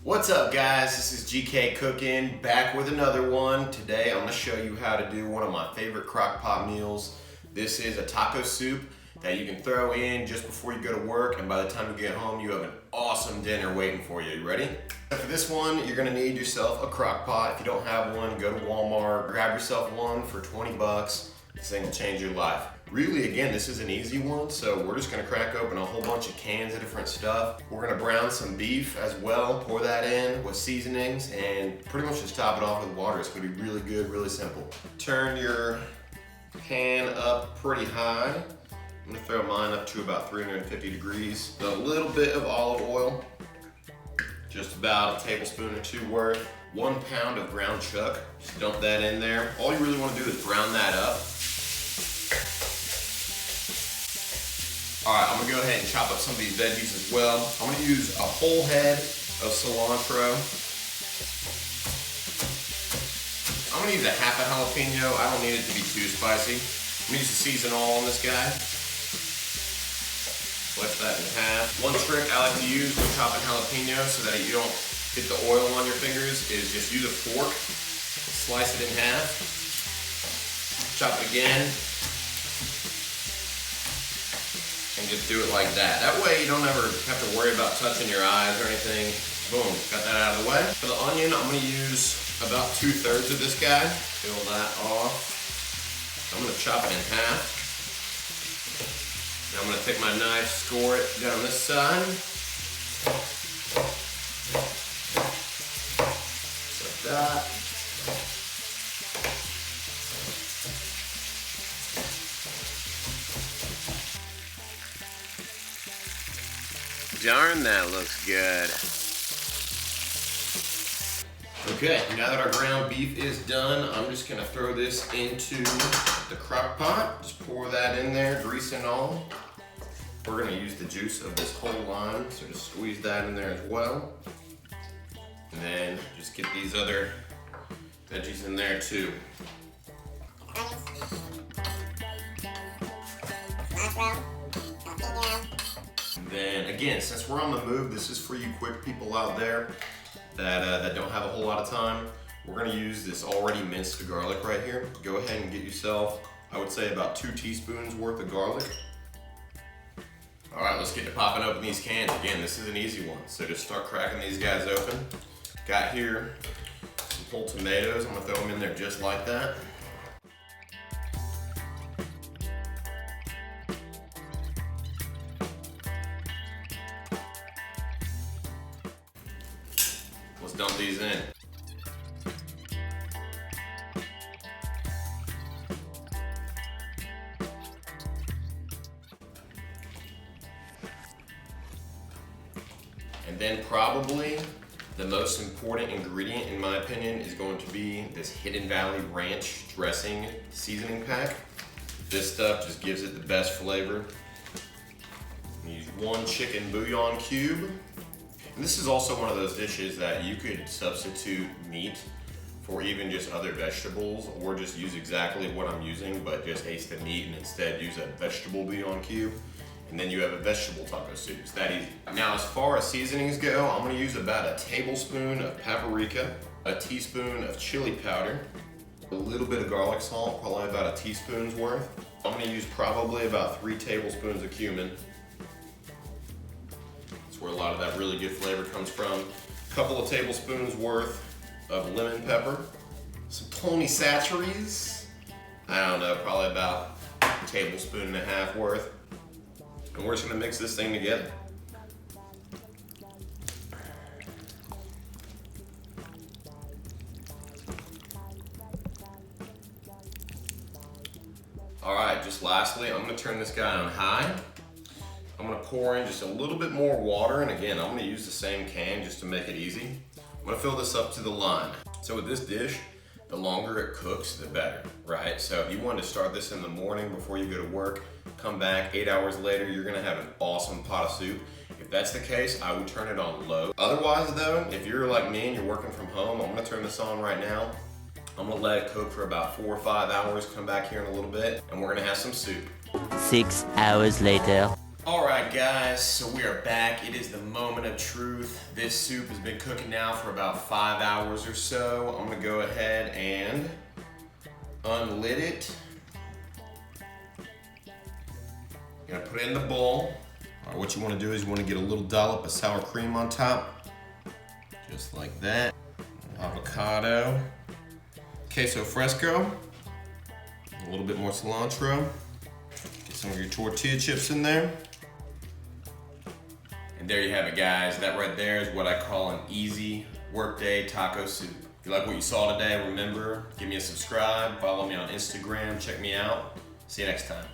What's up guys, this is GK Cooking, back with another one. Today I'm going to show you how to do one of my favorite crock pot meals. This is a taco soup that you can throw in just before you go to work, and by the time you get home you have an awesome dinner waiting for you. You ready? For this one you're going to need yourself a crock pot. If you don't have one, go to Walmart, grab yourself one for 20 bucks. This thing will change your life. Really, again, this is an easy one, so we're just gonna crack open a whole bunch of cans of different stuff. We're gonna brown some beef as well, pour that in with seasonings, and pretty much just top it off with water. It's gonna be really good, really simple. Turn your pan up pretty high. I'm gonna throw mine up to about 350 degrees. A little bit of olive oil, just about a tablespoon or two worth. 1 pound of ground chuck, just dump that in there. All you really wanna do is brown that up. All right, I'm gonna go ahead and chop up some of these veggies as well. I'm gonna use a whole head of cilantro. I'm gonna use a half a jalapeno. I don't need it to be too spicy. I'm gonna use the season all on this guy. Slice that in half. One trick I like to use when chopping jalapeno so that you don't get the oil on your fingers is just use a fork, slice it in half, chop it again, and just do it like that. That way you don't ever have to worry about touching your eyes or anything. Boom, got that out of the way. For the onion, I'm gonna use about 2/3 of this guy. Peel that off. I'm gonna chop it in half. Now I'm gonna take my knife, score it down this side. Just like that. Darn, that looks good. Okay, now that our ground beef is done, I'm just gonna throw this into the crock pot. Just pour that in there, grease and all. We're gonna use the juice of this whole lime, so just squeeze that in there as well. And then just get these other veggies in there too. Then again, since we're on the move, this is for you quick people out there that don't have a whole lot of time. We're gonna use this already minced garlic right here. Go ahead and get yourself, I would say about 2 teaspoons worth of garlic. All right, let's get to popping open these cans. Again, this is an easy one, so just start cracking these guys open. Got here some whole tomatoes. I'm gonna throw them in there just like that. Let's dump these in. And then probably the most important ingredient in my opinion is going to be this Hidden Valley Ranch dressing seasoning pack. This stuff just gives it the best flavor. Use 1 chicken bouillon cube. And this is also one of those dishes that you could substitute meat for even just other vegetables, or just use exactly what I'm using, but just ace the meat and instead use a vegetable bouillon cube. And then you have a vegetable taco soup. It's that easy. Now, as far as seasonings go, I'm gonna use about a tablespoon of paprika, a teaspoon of chili powder, a little bit of garlic salt, probably about a teaspoon's worth. I'm gonna use probably about 3 tablespoons of cumin. Where a lot of that really good flavor comes from. A couple of tablespoons worth of lemon pepper. Some Tony Chachere's. I don't know, probably about a tablespoon and a half worth. And we're just gonna mix this thing together. All right, just lastly, I'm gonna turn this guy on high. I'm gonna pour in just a little bit more water, and again, I'm gonna use the same can just to make it easy. I'm gonna fill this up to the line. So with this dish, the longer it cooks, the better, right? So if you wanted to start this in the morning before you go to work, come back 8 hours later, you're gonna have an awesome pot of soup. If that's the case, I would turn it on low. Otherwise though, if you're like me and you're working from home, I'm gonna turn this on right now. I'm gonna let it cook for about 4 or 5 hours, come back here in a little bit, and we're gonna have some soup. 6 hours later. Alright guys, so we are back. It is the moment of truth. This soup has been cooking now for about 5 hours or so. I'm gonna go ahead and unlid it. You're gonna put it in the bowl. Alright, what you wanna do is you wanna get a little dollop of sour cream on top. Just like that. Avocado. Queso fresco. A little bit more cilantro. Get some of your tortilla chips in there. And there you have it, guys. That right there is what I call an easy workday taco soup. If you like what you saw today, remember, give me a subscribe, follow me on Instagram, check me out. See you next time.